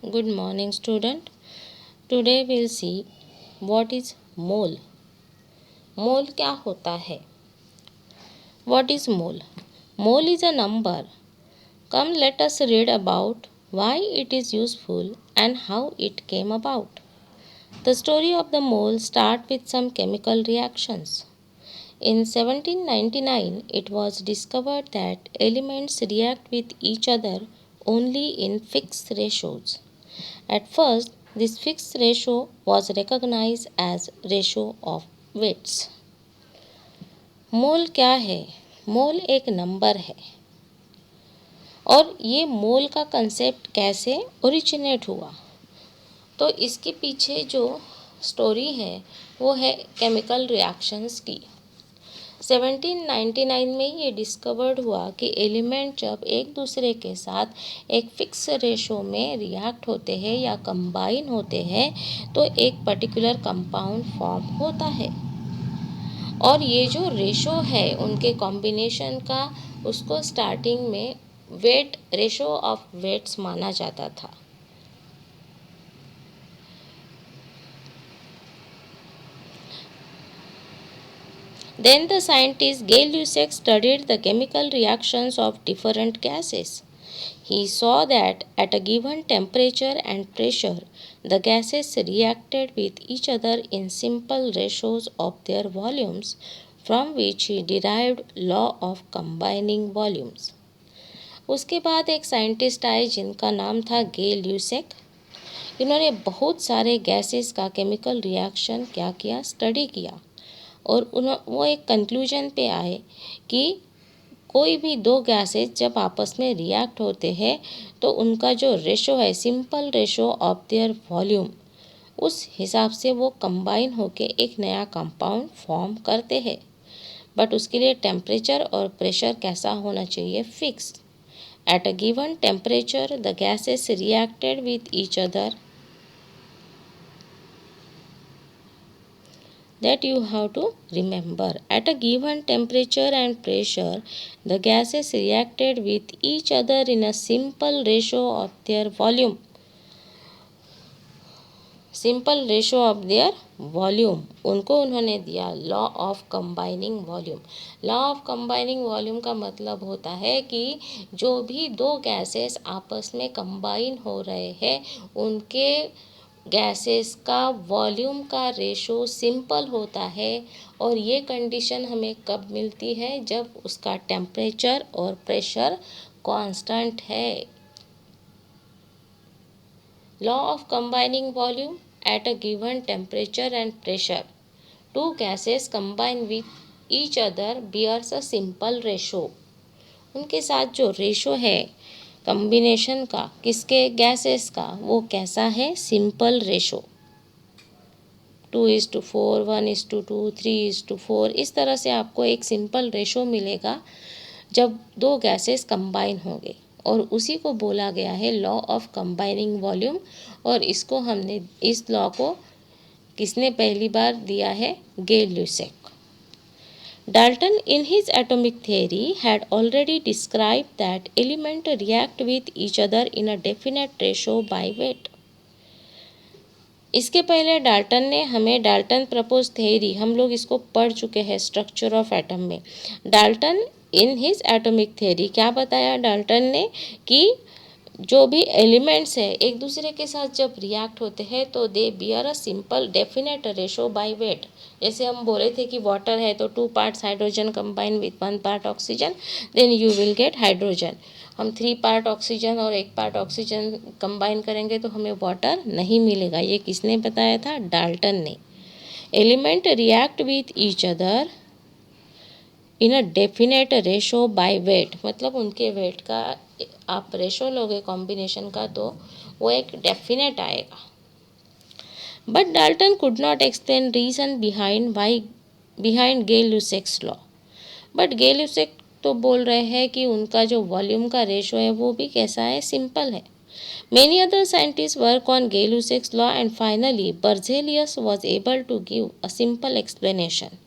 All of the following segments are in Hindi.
Good morning, student. Today we'll see what is mole. Mole क्या होता है? What is mole? Mole is a number. Come, let us read about why it is useful and how it came about. The story of the mole starts with some chemical reactions. In 1799, it was discovered that elements react with each other only in fixed ratios. At first, this fixed ratio was recognized as ratio of weights. मोल क्या है? मोल एक नंबर है और ये मोल का कंसेप्ट कैसे ओरिजिनेट हुआ? तो इसके पीछे जो स्टोरी है वो है केमिकल रिएक्शंस की। 1799 में ये डिस्कवर्ड हुआ कि एलिमेंट जब एक दूसरे के साथ एक फिक्स रेशो में रिएक्ट होते हैं या कंबाइन होते हैं तो एक पर्टिकुलर कंपाउंड फॉर्म होता है और ये जो रेशो है उनके कॉम्बिनेशन का उसको स्टार्टिंग में वेट रेशो ऑफ वेट्स माना जाता था। Then the scientist Gay-Lussac studied the chemical reactions of different gases. He saw that at a given temperature and pressure, the gases reacted with each other in simple ratios of their volumes, from which he derived law of combining volumes. उसके बाद एक साइंटिस्ट आए जिनका नाम था गे ल्यूसेक। इन्होंने बहुत सारे गैसेस का केमिकल रिएक्शन क्या किया, स्टडी किया और वो एक कंक्लूजन पे आए कि कोई भी दो गैसेस जब आपस में रिएक्ट होते हैं तो उनका जो रेशो है simple ratio of their volume उस हिसाब से वो कंबाइन होके एक नया कंपाउंड फॉर्म करते हैं। बट उसके लिए टेम्परेचर और प्रेशर कैसा होना चाहिए, fix. At a given temperature the gases reacted with each other, that you have to remember. At a given temperature and pressure, the gases reacted with each other in a simple ratio of their volume. Simple ratio of their volume उनको उन्होंने दिया law of combining volume. Law of combining volume का मतलब होता है कि जो भी दो गैसेस आपस में कंबाइन हो रहे हैं उनके गैसेस का वॉल्यूम का रेशो सिंपल होता है और ये कंडीशन हमें कब मिलती है, जब उसका टेम्परेचर और प्रेशर कांस्टेंट है। Law of combining volume at a given temperature and pressure. Two gases combine with each other bears a simple ratio. उनके साथ जो रेशो है कम्बिनेशन का किसके गैसेस का वो कैसा है, सिंपल रेशो। 2:4, 1:2, 3:4 इस तरह से आपको एक सिंपल रेशो मिलेगा जब दो गैसेस कंबाइन होंगे और उसी को बोला गया है लॉ ऑफ कंबाइनिंग वॉल्यूम। और इसको हमने इस लॉ को किसने पहली बार दिया है, गे ल्यूसेक। Dalton in his atomic theory had already described that elements react with each other in a definite ratio by weight. इसके पहले डाल्टन ने हमें डाल्टन प्रपोज थ्योरी हम लोग इसको पढ़ चुके हैं स्ट्रक्चर ऑफ एटम में। Dalton in his atomic theory क्या बताया डाल्टन ने कि जो भी एलिमेंट्स है एक दूसरे के साथ जब रिएक्ट होते हैं तो they bear a simple definite ratio by weight. जैसे हम बोले थे कि वाटर है तो 2 parts hydrogen combine with 1 part oxygen then you will get hydrogen. हम 3 पार्ट ऑक्सीजन और 1 पार्ट ऑक्सीजन कंबाइन करेंगे तो हमें वाटर नहीं मिलेगा। ये किसने बताया था, डाल्टन ने। Element react with each other in a definite ratio by wait, मतलब उनके वेट का आप रेशो लोगे कॉम्बिनेशन का तो वो एक डेफिनेट आएगा। But Dalton could not explain reason behind Gay Lussac's law. But Gay Lussac तो बोल रहे हैं कि उनका जो वॉल्यूम का रेशो है वो भी कैसा है, सिंपल है। Many other scientists work on Gay-Lussac's law and finally Berzelius was able to give a simple explanation.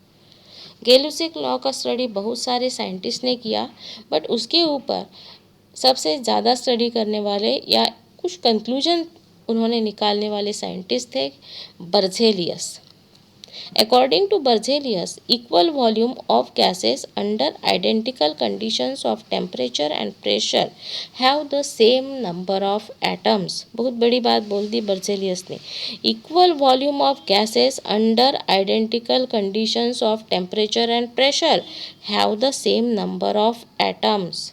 Gay-Lussac law का स्टडी बहुत सारे साइंटिस्ट ने किया बट उसके ऊपर सबसे ज़्यादा स्टडी करने वाले या कुछ कंक्लूजन उन्होंने निकालने वाले साइंटिस्ट थे Berzelius. According to Berzelius, equal volume of gases under identical conditions of temperature and pressure have the same number of atoms. बहुत बड़ी बात बोल दी बर्जेलियस ने। Equal volume of gases under identical conditions of temperature and pressure have the same number of atoms.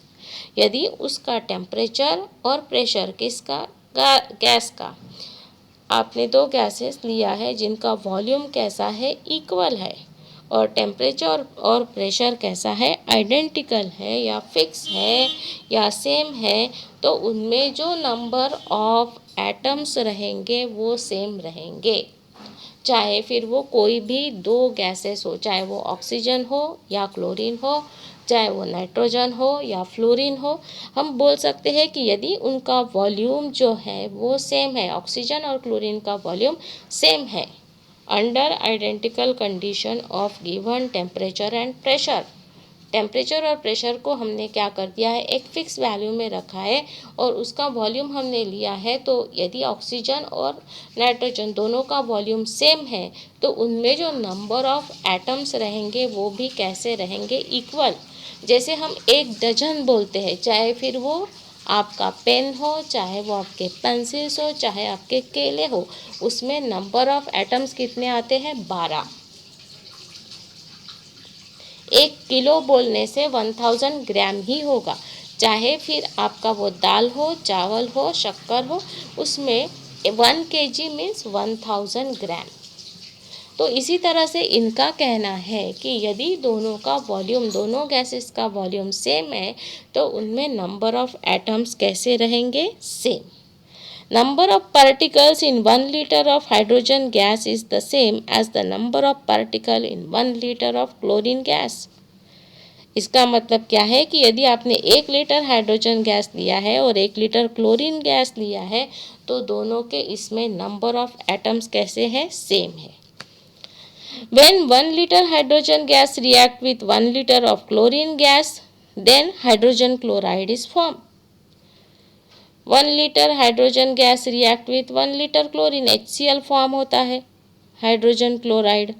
यदि उसका टेम्परेचर और प्रेशर किसका, गैस का, आपने दो गैसेस लिया है जिनका वॉल्यूम कैसा है, इक्वल है, और टेम्परेचर और प्रेशर कैसा है, आइडेंटिकल है या फिक्स है या सेम है, तो उनमें जो नंबर ऑफ एटम्स रहेंगे वो सेम रहेंगे। चाहे फिर वो कोई भी दो गैसेस हो, चाहे वो ऑक्सीजन हो या क्लोरीन हो, चाहे वो नाइट्रोजन हो या फ्लोरीन हो, हम बोल सकते हैं कि यदि उनका वॉल्यूम जो है वो सेम है, ऑक्सीजन और क्लोरीन का वॉल्यूम सेम है under identical condition of given temperature and pressure. Temperature और प्रेशर को हमने क्या कर दिया है, एक फिक्स वैल्यू में रखा है और उसका वॉल्यूम हमने लिया है। तो यदि ऑक्सीजन और नाइट्रोजन दोनों का वॉल्यूम सेम है तो उनमें जो नंबर ऑफ एटम्स रहेंगे वो भी कैसे रहेंगे, इक्वल। जैसे हम एक डजन बोलते हैं, चाहे फिर वो आपका पेन हो, चाहे वो आपके पेंसिल्स हो, चाहे आपके केले हो, उसमें नंबर ऑफ एटम्स कितने आते हैं, 12। 1 किलो बोलने से 1000 ग्राम ही होगा। चाहे फिर आपका वो दाल हो, चावल हो, शक्कर हो, उसमें 1 kg मीन्स 1000 ग्राम। तो इसी तरह से इनका कहना है कि यदि दोनों का वॉल्यूम, दोनों गैसेस का वॉल्यूम सेम है तो उनमें नंबर ऑफ एटम्स कैसे रहेंगे, same. Number of particles in 1 liter of hydrogen gas is the same as the number of particles in 1 liter of chlorine gas. इसका मतलब क्या है कि यदि आपने 1 लीटर हाइड्रोजन गैस लिया है और 1 लीटर क्लोरीन गैस लिया है तो दोनों के इसमें नंबर ऑफ एटम्स कैसे हैं, सेम है। When 1 liter hydrogen gas react with 1 liter of chlorine gas, then hydrogen chloride is formed. 1 litre hydrogen gas react with 1 litre chlorine, HCl form होता है, hydrogen chloride.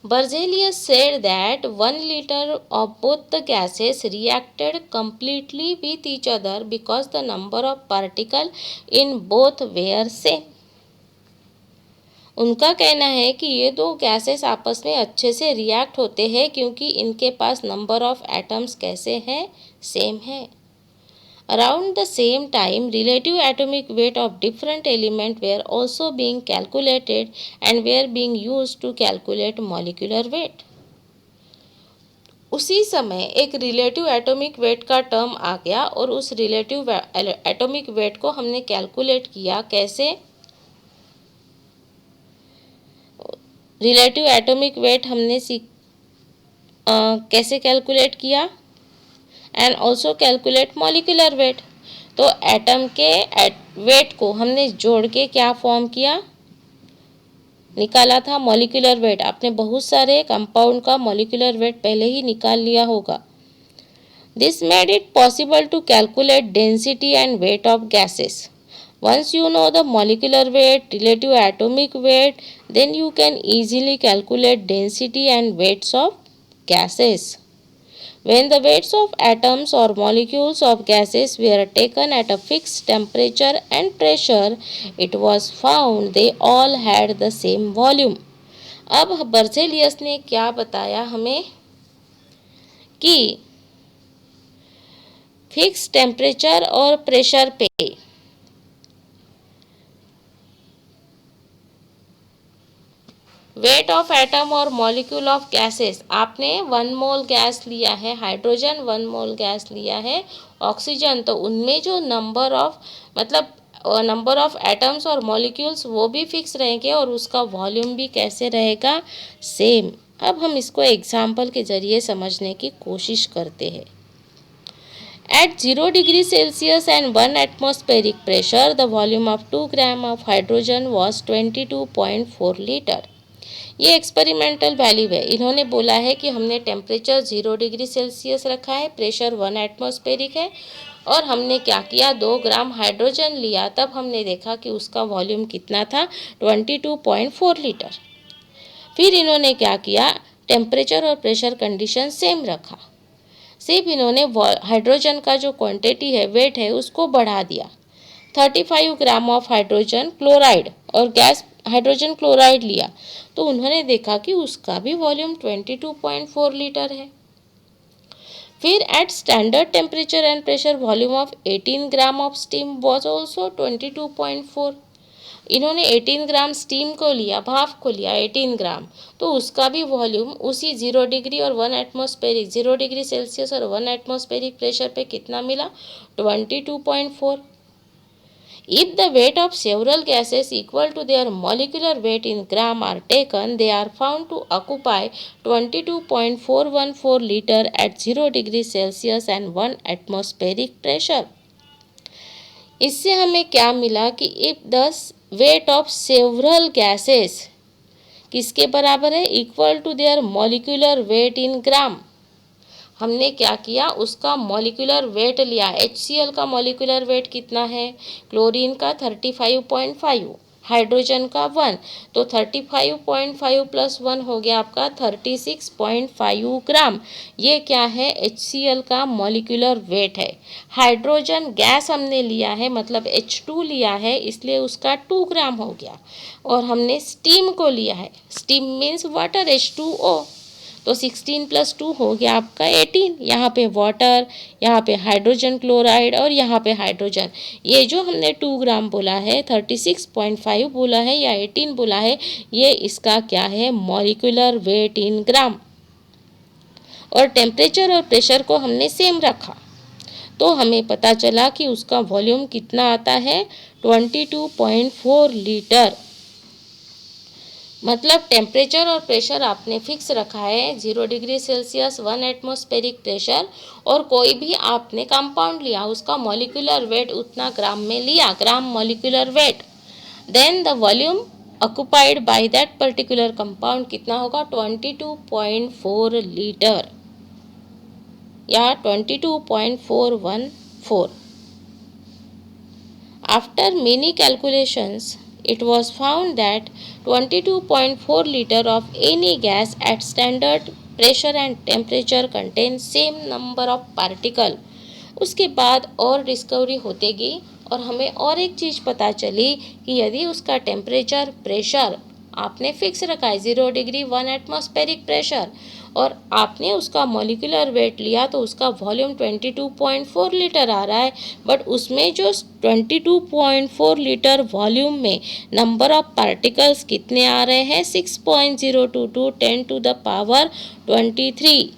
Berzelius said that 1 liter of both the gases reacted completely with each other because the number of particles in both were same. उनका कहना है कि ये दो गैसेस आपस में अच्छे से रिएक्ट होते हैं क्योंकि इनके पास नंबर ऑफ एटम्स कैसे हैं, सेम है। Around the same time, relative atomic weight of different elements were also being calculated and were being used to calculate molecular weight. उसी समय एक रिलेटिव एटॉमिक वेट का टर्म आ गया और उस रिलेटिव एटॉमिक वेट को हमने कैलकुलेट किया। कैसे? रिलेटिव एटॉमिक वेट हमने कैसे कैलकुलेट किया, and also calculate molecular weight. तो एटम के वेट को हमने जोड़ के क्या फॉर्म किया, निकाला था मॉलिक्यूलर वेट। आपने बहुत सारे कंपाउंड का मॉलिक्यूलर वेट पहले ही निकाल लिया होगा। This made it possible to calculate density and weight of gases. Once you know the molecular weight, relative atomic weight, then you can easily calculate density and weights of gases. When the weights of atoms or molecules of gases were taken at a fixed temperature and pressure, it was found they all had the same volume. अब बर्जेलियस ने क्या बताया हमें कि फिक्स टेम्परेचर और प्रेशर पे वेट ऑफ एटम और मॉलिक्यूल ऑफ गैसेस, आपने 1 मोल गैस लिया है हाइड्रोजन, 1 मोल गैस लिया है ऑक्सीजन, तो उनमें जो नंबर ऑफ एटम्स और मॉलिक्यूल्स वो भी फिक्स रहेंगे और उसका वॉल्यूम भी कैसे रहेगा, सेम। अब हम इसको एग्जाम्पल के ज़रिए समझने की कोशिश करते हैं। At 0 degree Celsius and 1 atmospheric pressure, the volume of 2 gram of hydrogen was 22.4 liter. ये एक्सपेरिमेंटल वैल्यू है। इन्होंने बोला है कि हमने टेम्परेचर 0 डिग्री सेल्सियस रखा है, प्रेशर 1 एटमॉस्फेरिक है और हमने क्या किया, 2 ग्राम हाइड्रोजन लिया, तब हमने देखा कि उसका वॉल्यूम कितना था, 22.4 लीटर। फिर इन्होंने क्या किया, टेम्परेचर और प्रेशर कंडीशन सेम रखा, सिर्फ इन्होंने हाइड्रोजन का जो क्वांटिटी है, वेट है, उसको बढ़ा दिया। 35 ग्राम ऑफ हाइड्रोजन क्लोराइड और गैस हाइड्रोजन क्लोराइड लिया, तो उन्होंने देखा कि उसका भी वॉल्यूम 22.4 लीटर है। फिर at standard temperature and pressure volume of 18 gram of steam was also 22.4। इन्होंने 18 ग्राम स्टीम को लिया, भाप को लिया 18 ग्राम, तो उसका भी वॉल्यूम उसी 0 डिग्री और 1 एटमॉस्फेरिक 0 डिग्री सेल्सियस और 1 एटमॉस्फेरिक प्रेशर पे कितना मिला, 22.4। If the weight of several gases equal to their molecular weight in gram are taken, they are found to occupy 22.414 liter at 0 degree Celsius and 1 atmospheric pressure. इससे हमें क्या मिला कि if the weight of several gases किसके बराबर है, equal to their molecular weight in gram, हमने क्या किया, उसका मॉलिक्यूलर वेट लिया। HCl का मॉलिक्यूलर वेट कितना है, क्लोरीन का 35.5, हाइड्रोजन का 1, तो 35.5 प्लस 1 हो गया आपका 36.5 ग्राम। ये क्या है, HCl का मॉलिक्यूलर वेट है। हाइड्रोजन गैस हमने लिया है, मतलब H2 लिया है, इसलिए उसका 2 ग्राम हो गया। और हमने स्टीम को लिया है, स्टीम मीन्स वाटर, H2O, तो 16 प्लस 2 हो गया आपका 18। यहाँ पे वाटर, यहाँ पे हाइड्रोजन क्लोराइड और यहाँ पे हाइड्रोजन, ये जो हमने 2 ग्राम बोला है, 36.5 बोला है या 18 बोला है, ये इसका क्या है, मॉलिक्यूलर वेट इन ग्राम। और टेम्परेचर और प्रेशर को हमने सेम रखा, तो हमें पता चला कि उसका वॉल्यूम कितना आता है, 22.4 लीटर। मतलब टेम्परेचर और प्रेशर आपने फिक्स रखा है, 0 डिग्री सेल्सियस, 1 एटमॉस्फेरिक प्रेशर, और कोई भी आपने कंपाउंड लिया, उसका मॉलिक्यूलर वेट उतना ग्राम में लिया, gram molecular weight, then the volume occupied by that particular compound कितना होगा, 22.4 लीटर या 22.414। After many calculations it was found that 22.4 liter of any gas at standard pressure and temperature contains same number of particle। उसके बाद और डिस्कवरी होते गई और हमें और एक चीज़ पता चली कि यदि उसका टेम्परेचर, प्रेशर आपने फिक्स रखा है 0 डिग्री 1 एटमॉस्फेरिक प्रेशर, और आपने उसका मॉलिक्यूलर वेट लिया, तो उसका वॉल्यूम 22.4 लीटर आ रहा है, बट उसमें जो 22.4 लीटर वॉल्यूम में नंबर ऑफ पार्टिकल्स कितने आ रहे हैं, 6.022 10 टू द पावर 23।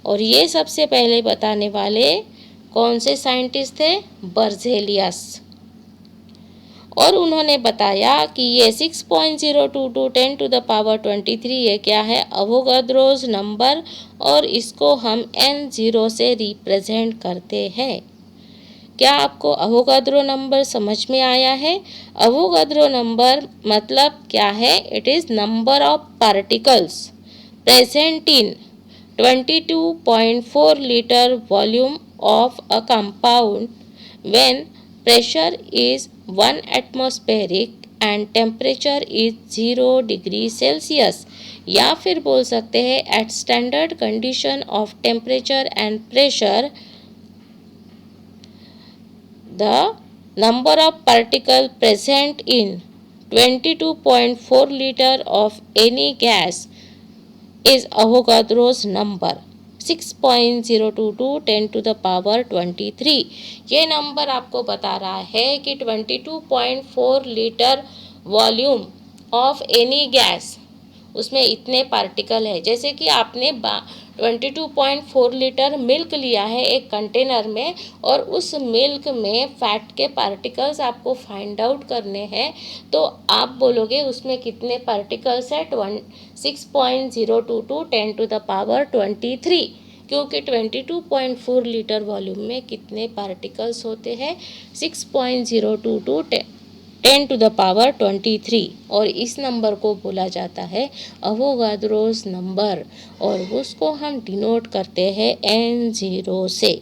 और ये सबसे पहले बताने वाले कौन से साइंटिस्ट थे, बर्जेलियस। और उन्होंने बताया कि ये 6.022 10 टू द पावर 23 ये क्या है, अवोगाद्रोज नंबर, और इसको हम N0 से रिप्रेजेंट करते हैं। क्या आपको अवोगाद्रो नंबर समझ में आया है? अवोगाद्रो नंबर मतलब क्या है, it is number of particles present in 22.4 liter volume of a compound when pressure is 1 atmospheric and temperature is 0 degree Celsius, या फिर बोल सकते हैं at standard condition of temperature and pressure the number of particles present in 22.4 liter of any gas is Avogadro's number 6.022 10 to the power 23। ये नंबर आपको बता रहा है कि 22.4 litre volume of any gas, उसमें इतने पार्टिकल है। जैसे कि आपने 22.4 लीटर मिल्क लिया है एक कंटेनर में, और उस मिल्क में फैट के पार्टिकल्स आपको फाइंड आउट करने हैं, तो आप बोलोगे उसमें कितने पार्टिकल्स है, 6.022 10 टू द पावर 23, क्योंकि 22.4 लीटर वॉल्यूम में कितने पार्टिकल्स होते हैं, 6.022 10⁻23 और इस नंबर को बोला जाता है अवोगाद्रोस नंबर और उसको हम डिनोट करते हैं n0 से।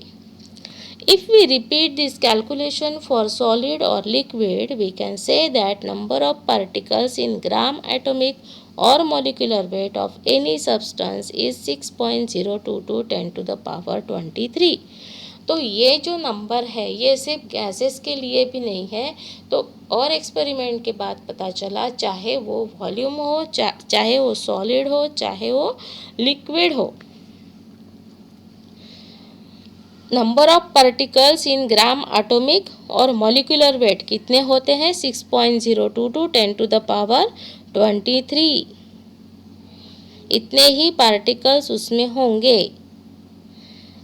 If we repeat this calculation for solid or liquid, we can say that number of particles in gram atomic or molecular weight of any substance is 6.022 10 to the power 23। तो ये जो नंबर है ये सिर्फ गैसेस के लिए भी नहीं है, तो और एक्सपेरिमेंट के बाद पता चला चाहे वो वॉल्यूम हो, चाहे वो सॉलिड हो, चाहे वो लिक्विड हो, number of particles in gram atomic और मॉलिक्यूलर वेट कितने होते हैं 6.022 10 टू द पावर 23। इतने ही पार्टिकल्स उसमें होंगे।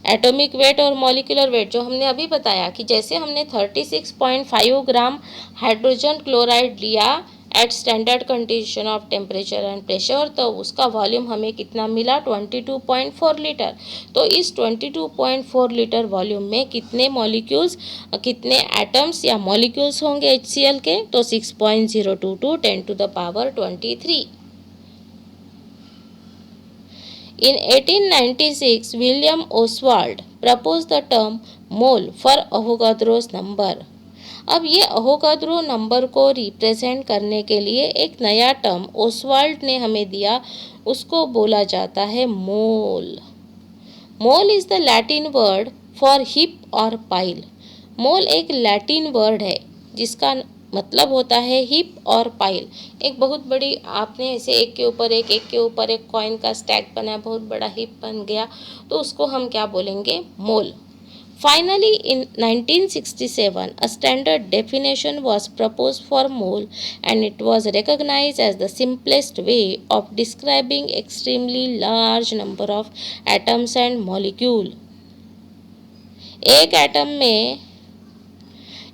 एटॉमिक वेट और मॉलिक्यूलर वेट जो हमने अभी बताया कि जैसे हमने 36.5 ग्राम हाइड्रोजन क्लोराइड लिया at standard condition of temperature and pressure, तो उसका वॉल्यूम हमें कितना मिला 22.4 लीटर। तो इस 22.4 लीटर वॉल्यूम में कितने मॉलिक्यूल्स, कितने एटम्स या मॉलिक्यूल्स होंगे HCl के, तो 6.022 10 to the power 23। In 1896, William Oswald proposed the term mole for Avogadro's number। अब ये अवोगाद्रो नंबर को रिप्रेजेंट करने के लिए एक नया टर्म ओसवाल्ड ने हमें दिया, उसको बोला जाता है mole. Mole is the Latin word for heap और पाइल। मोल एक लैटिन वर्ड है जिसका मतलब होता है हिप और पाइल। एक बहुत बड़ी, आपने ऐसे एक के ऊपर एक कॉइन का स्टैक बना, बहुत बड़ा हिप बन गया, तो उसको हम क्या बोलेंगे, मोल। Finally, in 1967, a standard definition was proposed for mole and it was recognized as the simplest way of describing extremely large number of atoms and molecule। एक एटम में,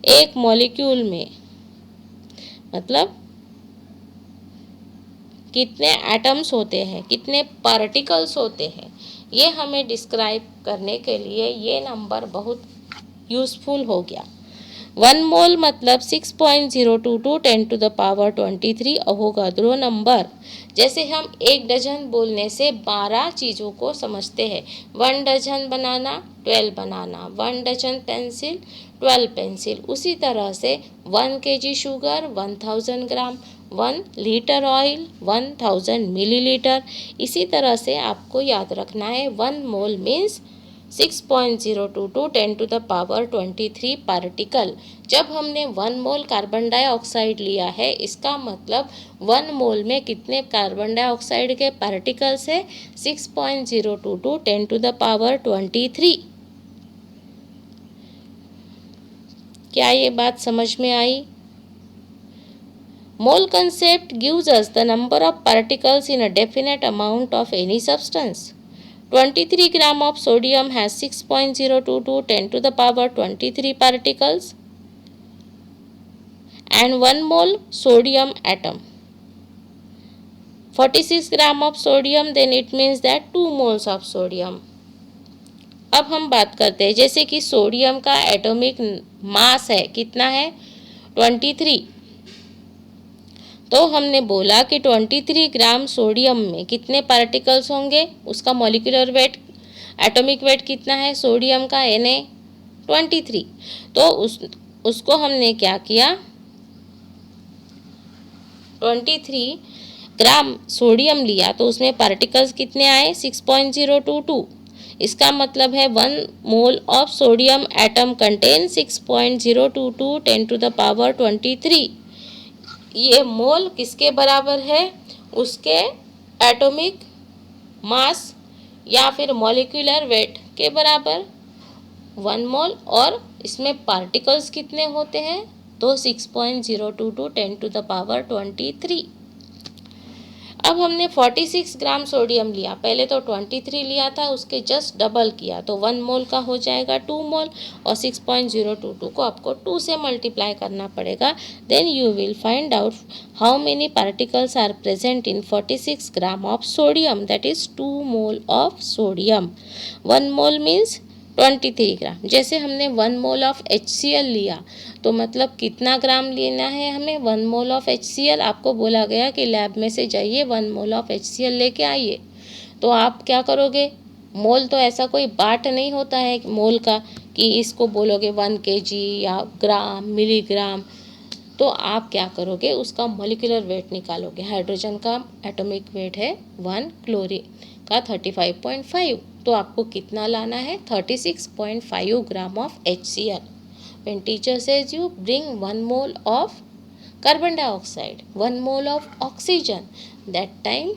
एक मॉलिक्यूल में, मतलब कितने एटम्स होते हैं, कितने पार्टिकल्स होते हैं, ये हमें डिस्क्राइब करने के लिए ये नंबर बहुत यूज़फुल हो गया। 1 मोल मतलब 6.022 10 to the power 23 Avogadro number. जैसे हम एक डजन बोलने से 12 चीज़ों को समझते हैं। 1 dozen banana, 12 banana, 1 dozen pencil, 12 pencil. उसी तरह से 1 kg sugar 1000 gram, 1 litre oil 1000 millilitre. इसी तरह से आपको याद रखना है 1 mole means 6.022 10 to the power 23 particle. जब हमने 1 मोल कार्बन डाइऑक्साइड लिया है, इसका मतलब 1 मोल में कितने कार्बन डाइऑक्साइड के पार्टिकल्स है 6.022 10 टू द पावर 23। क्या ये बात समझ में आई? Mole concept gives us the number of particles in a definite amount of any substance। 23 gram of sodium has 6.022 10 to the power 23 particles and 1 mole sodium atom। 46 gram of sodium, then it means that 2 moles of sodium। अब हम बात करते हैं, जैसे कि सोडियम का एटॉमिक मास है, कितना है 23। तो हमने बोला कि 23 ग्राम सोडियम में कितने पार्टिकल्स होंगे, उसका मॉलिक्यूलर वेट, एटॉमिक वेट कितना है सोडियम का Na23। तो उसको हमने क्या किया, 23 ग्राम सोडियम लिया तो उसमें पार्टिकल्स कितने आए 6.022। इसका मतलब है 1 mole of sodium atom contain 6.022 10 to the power 23। ये मोल किसके बराबर है, उसके एटॉमिक मास या फिर मॉलिक्यूलर वेट के बराबर 1 मोल। और इसमें पार्टिकल्स कितने होते हैं, तो 6.022 10 टू द पावर 23। अब हमने 46 ग्राम सोडियम लिया, पहले तो 23 लिया था, उसके जस्ट डबल किया तो 1 मोल का हो जाएगा 2 मोल और 6.022 को आपको 2 से मल्टीप्लाई करना पड़ेगा। Then you will find out how many particles are present in 46 gram of sodium, that is 2 mole of sodium. 1 mole means 23 gram. जैसे हमने 1 मोल ऑफ HCl लिया तो मतलब कितना ग्राम लेना है हमें? 1 मोल ऑफ HCl। आपको बोला गया कि लैब में से जाइए 1 मोल ऑफ HCl लेके आइए, तो आप क्या करोगे? मोल तो ऐसा कोई बाट नहीं होता है मोल का कि इसको बोलोगे 1 kg या ग्राम, मिलीग्राम। तो आप क्या करोगे? उसका मॉलिक्यूलर वेट निकालोगे। हाइड्रोजन का एटॉमिक वेट है 1, क्लोरीन का 35.5, तो आपको कितना लाना है? 36.5 gram of HCl। When teacher says you bring 1 mole of carbon dioxide, 1 mole of oxygen, that time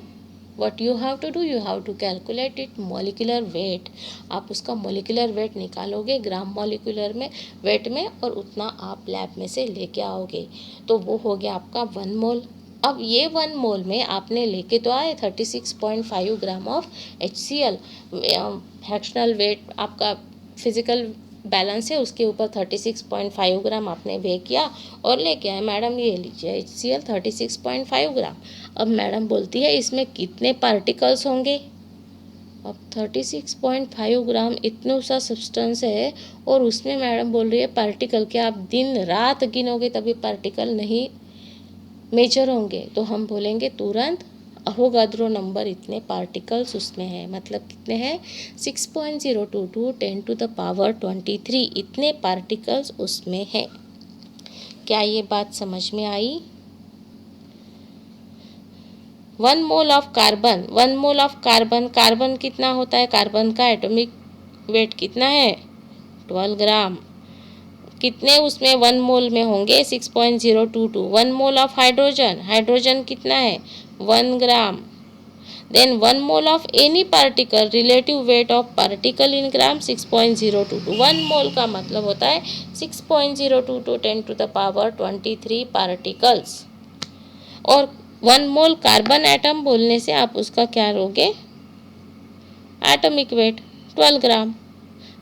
what you have to do, you have to calculate it molecular weight। आप उसका molecular weight निकालोगे ग्राम मॉलिकुलर में वेट में, और उतना आप लैब में से लेके आओगे, तो वो हो गया आपका 1 मोल। अब ये 1 मोल में आपने लेके तो आए 36.5 gram of HCl। Fractional weight आपका फिजिकल बैलेंस है, उसके ऊपर 36.5 ग्राम आपने वे किया और लेके आए। मैडम ये लीजिए HCl 36.5 ग्राम। अब मैडम बोलती है इसमें कितने पार्टिकल्स होंगे? अब 36.5 ग्राम इतना सा सब्सटेंस है और उसमें मैडम बोल रही है पार्टिकल। क्या आप दिन रात गिनोगे तभी पार्टिकल नहीं मेजर होंगे? तो हम बोलेंगे तुरंत अवोगाद्रो नंबर इतने पार्टिकल्स उसमें है, मतलब कितने हैं? 6.022 10⁻23 इतने पार्टिकल्स उसमें है। क्या ये बात समझ में आई? 1 mole of carbon, 1 mole of carbon, carbon कितना होता है? कार्बन का एटॉमिक वेट कितना है? 12 ग्राम। कितने उसमें 1 मोल में होंगे? 6.022। 1 मोल ऑफ हाइड्रोजन, हाइड्रोजन कितना है? 1 gram. Then 1 mole of any particle, relative weight of particle in gram 6.022। 1 mole का मतलब होता है 6.022 10⁻23 पार्टिकल्स। और 1 मोल कार्बन एटम बोलने से आप उसका क्या लोगे? एटॉमिक वेट 12 ग्राम।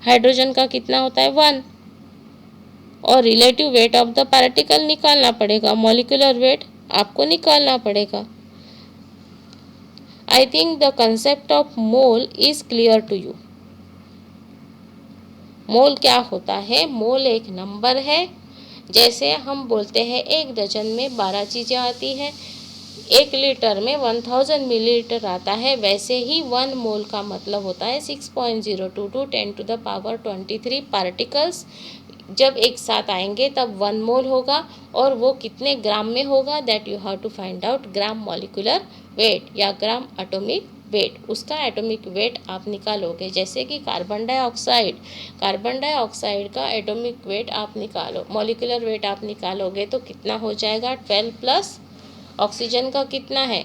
हाइड्रोजन का कितना होता है? 1। और relative weight of the particle निकालना पड़ेगा, मॉलिक्यूलर वेट आपको निकालना पड़ेगा। I think the concept of mole is clear to you. Mole क्या होता है? मोल एक नंबर है। जैसे हम बोलते हैं 1 डजन में 12 चीज़ें आती हैं, 1 लीटर में 1000 मिलीलीटर आता है, वैसे ही 1 मोल का मतलब होता है 6.022 10⁻23 पार्टिकल्स। जब एक साथ आएंगे तब 1 मोल होगा, और वो कितने ग्राम में होगा? That you have to find out gram molecular weight या ग्राम एटॉमिक वेट। उसका एटॉमिक वेट आप निकालोगे। जैसे कि कार्बन डाइऑक्साइड, कार्बन डाइऑक्साइड का एटॉमिक वेट आप निकालो, मॉलिक्यूलर वेट आप निकालोगे तो कितना हो जाएगा? 12 प्लस ऑक्सीजन का कितना है?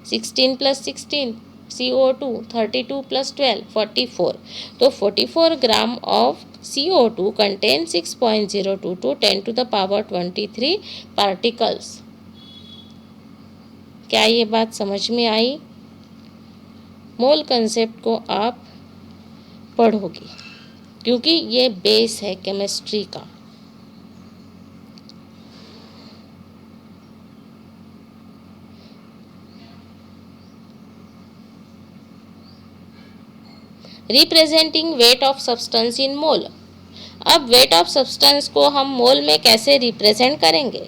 16 प्लस 16 CO2, 32 प्लस 12 44। तो 44 gram of CO2 contain 6.022 10⁻23 particles. क्या ये बात समझ में आई? मोल कंसेप्ट को आप पढ़ोगे क्योंकि ये बेस है केमिस्ट्री का। Representing weight of substance in mole. अब वेट ऑफ सब्सटेंस को हम मोल में कैसे रिप्रेजेंट करेंगे?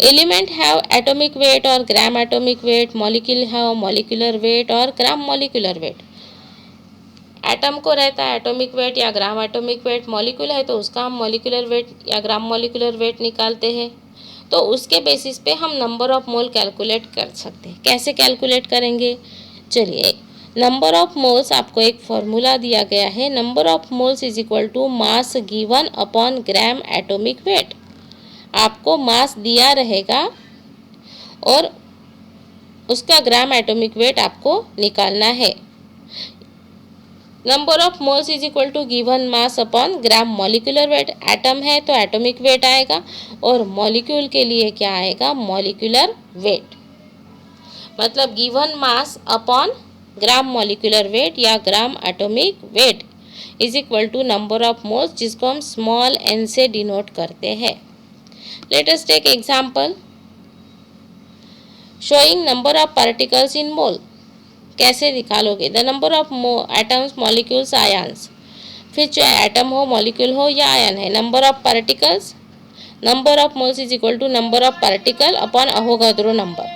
एलिमेंट हैव एटॉमिक वेट और ग्राम atomic wait, molecule have molecular weight और ग्राम मॉलिक्यूलर वेट। एटम को रहता है एटॉमिक वेट या ग्राम एटॉमिक वेट, मॉलिक्यूल है तो उसका हम मॉलिक्यूलर वेट या ग्राम मॉलिक्यूलर वेट निकालते हैं। तो उसके बेसिस पे हम नंबर ऑफ मोल कैलकुलेट कर सकते हैं। कैसे कैलकुलेट करेंगे? चलिए, नंबर ऑफ मोल्स आपको एक फॉर्मूला दिया गया है। Number of moles is equal to mass given upon gram atomic weight. आपको मास दिया रहेगा और उसका ग्राम एटॉमिक वेट आपको निकालना है। Number of moles is equal to given mass upon gram molecular weight. Atom है तो एटॉमिक वेट आएगा, और मॉलिक्यूल के लिए क्या आएगा? Molecular weight. मतलब given mass upon gram molecular weight या gram atomic weight is equal to number of moles, जिसको हम स्मॉल n से डिनोट करते हैं। Let us take example showing number of particles in mole. कैसे निकालोगे? The number of atoms, molecules, ions. फिर चाहे एटम हो, मॉलिक्यूल हो या आयन है, number of particles, number of moles is equal to number of particle upon Avogadro number.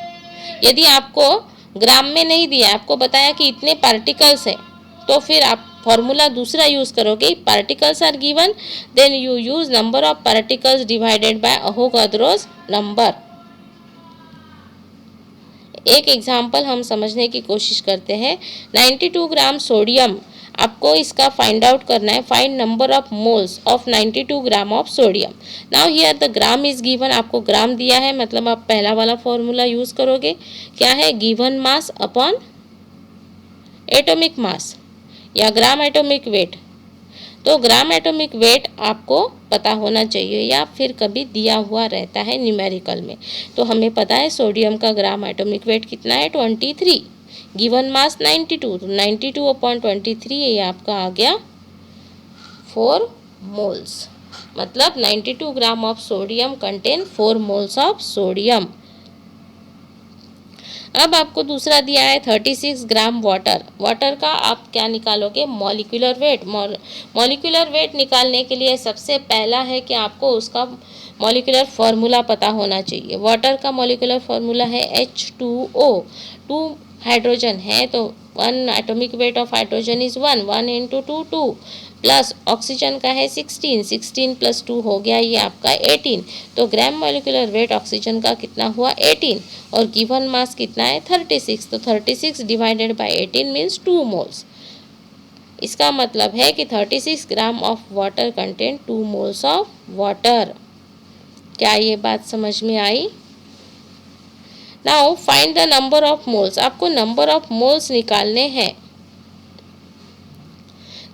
यदि आपको ग्राम में नहीं दिया, आपको बताया कि इतने पार्टिकल्स हैं, तो फिर आप फॉर्मूला दूसरा यूज करोगे, particles are given, then you use number of particles divided by Avogadro's number. एक एग्जाम्पल हम समझने की कोशिश करते हैं। 92 ग्राम सोडियम, आपको इसका फाइंड आउट करना है, find number of moles of 92 gram of sodium. Now here the gram is given, आपको ग्राम दिया है, मतलब आप पहला वाला फॉर्मूला यूज करोगे, क्या है, given mass upon atomic mass या ग्राम एटॉमिक वेट। तो ग्राम एटॉमिक वेट आपको पता होना चाहिए या फिर कभी दिया हुआ रहता है न्यूमेरिकल में। तो हमें पता है सोडियम का ग्राम एटॉमिक वेट कितना है, 23, गिवन मास 92, तो 92 अपॉन 23 ये आपका आ गया 4 मोल्स, मतलब 92 ग्राम of sodium contain 4 moles of sodium. अब आपको दूसरा दिया है 36 ग्राम वाटर। वाटर का आप क्या निकालोगे, मॉलिक्यूलर वेट। मॉलिक्यूलर वेट निकालने के लिए सबसे पहला है कि आपको उसका मॉलिक्यूलर फार्मूला पता होना चाहिए। वाटर का मॉलिक्यूलर फार्मूला है H2O, 2 हाइड्रोजन है तो 1 atomic weight of hydrogen is 1 into 2 plus oxygen का है 16 प्लस 2 हो गया ये आपका 18। तो ग्राम मॉलिक्यूलर वेट ऑक्सीजन का कितना हुआ, 18, और गिवन मास कितना है, 36। तो 36 डिवाइडेड बाय 18 मीन्स 2 मोल्स। इसका मतलब है कि 36 gram of water contain 2 moles of water. क्या ये बात समझ में आई? Now find the number of moles, आपको नंबर ऑफ मोल्स निकालने हैं।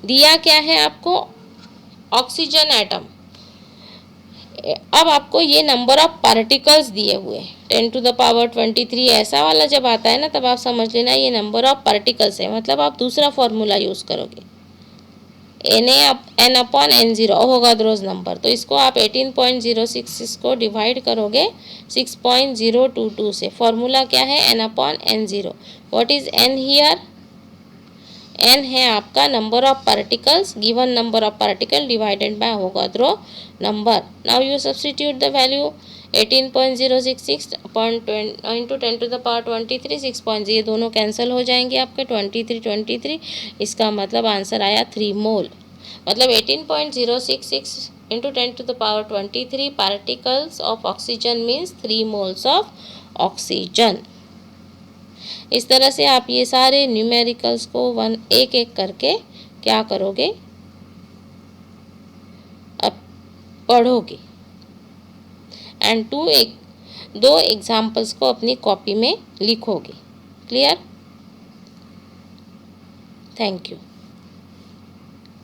दिया क्या है आपको, ऑक्सीजन एटम। अब आपको ये नंबर ऑफ पार्टिकल्स दिए हुए 10 टू द पावर 23, ऐसा वाला जब आता है ना, तब आप समझ लेना ये नंबर ऑफ पार्टिकल्स है, मतलब आप दूसरा फॉर्मूला यूज करोगे, n अपॉन n0 अवोगाद्रोस नंबर। तो इसको आप 18.06 इसको डिवाइड करोगे 6.022 से। फॉर्मूला क्या है, n upon n0। What is n here, n है आपका number of particles, given number of particle divided by Avogadro number. Now you substitute the value 18.066 upon into 10 to the power 23, 6. ये दोनों कैंसिल हो जाएंगे आपके 23, इसका मतलब आंसर आया 3 मोल। मतलब 18.066 into 10 to the power 23 particles of oxygen means 3 moles of oxygen. इस तरह से आप ये सारे न्यूमेरिकल्स को एक एक करके क्या करोगे, अब पढ़ोगे एंड 2 एग्जाम्पल्स को अपनी कॉपी में लिखोगे। क्लियर? Thank you.